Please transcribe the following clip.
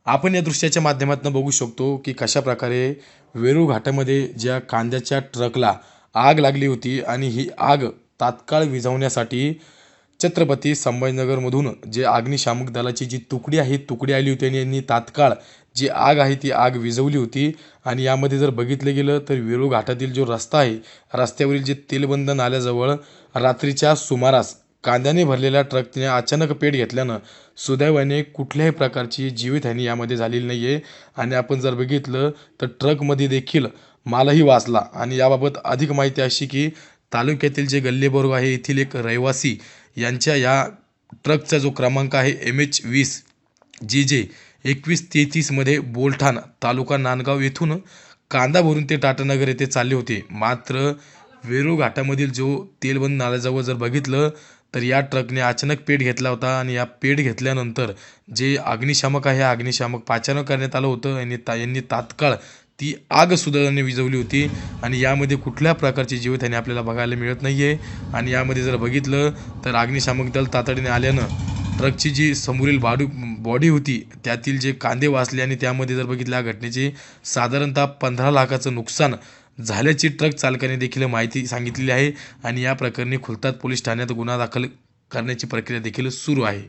आपण या दृश्याच्या माध्यमातून बघू शकतो की कशाप्रकारे वेरूळ घाटामध्ये ज्या कांद्याच्या ट्रकला आग लागली होती आणि ही आग तात्काळ विझवण्यासाठी छत्रपती संभाजीनगरमधून जे अग्निशामक दलाची जी तुकडी आहे तुकडी आली होती आणि यांनी तात्काळ जी आग आहे ती आग विझवली होती. आणि यामध्ये जर बघितलं गेलं तर वेरूळ घाटातील जो रस्ता आहे, रस्त्यावरील जे तेलबंद नाल्याजवळ रात्रीच्या सुमारास कांद्याने भरलेल्या ट्रकने अचानक पेट घेतल्यानं सुदैवाने कुठल्याही प्रकारची जीवितहानी यामध्ये झालेली नाही आहे. आणि आपण जर बघितलं तर ट्रकमध्ये देखील मालही वाचला. आणि याबाबत अधिक माहिती अशी की तालुक्यातील जे गल्लेबोर्ग आहे येथील एक रहिवासी यांच्या या ट्रकचा जो क्रमांक आहे MH20 GJ 2133मध्ये बोलठाण तालुका नांदगाव येथून कांदा भरून ते टाटानगर येथे चालले होते. मात्र वेरूळ घाटामधील जो तेलबंद नाल्याजवळ जर बघितलं तर या ट्रकने अचानक पेट घेतला होता. आणि या पेट घेतल्यानंतर जे अग्निशामक आहे अग्निशामक पाचारण करण्यात आलं होतं आणि यांनी तात्काळ ती आग सुदैवाने विझवली होती. आणि यामध्ये कुठल्या प्रकारची जीवितहानी आपल्याला बघायला मिळत नाही आहे. आणि यामध्ये जर बघितलं तर अग्निशामक दल तातडीने आल्यानं ट्रकची जी समोरील बॉडी होती त्यातील जे कांदे वाचले आणि त्यामध्ये जर बघितलं या घटनेचे साधारणतः 15 लाखाचं नुकसान झाल्याची ट्रक चालकाने देखील माहिती सांगितलेली आहे. आणि या प्रकरणी खुलताबाद पोलीस ठाण्यात गुन्हा दाखल करण्याची प्रक्रिया देखील सुरू आहे.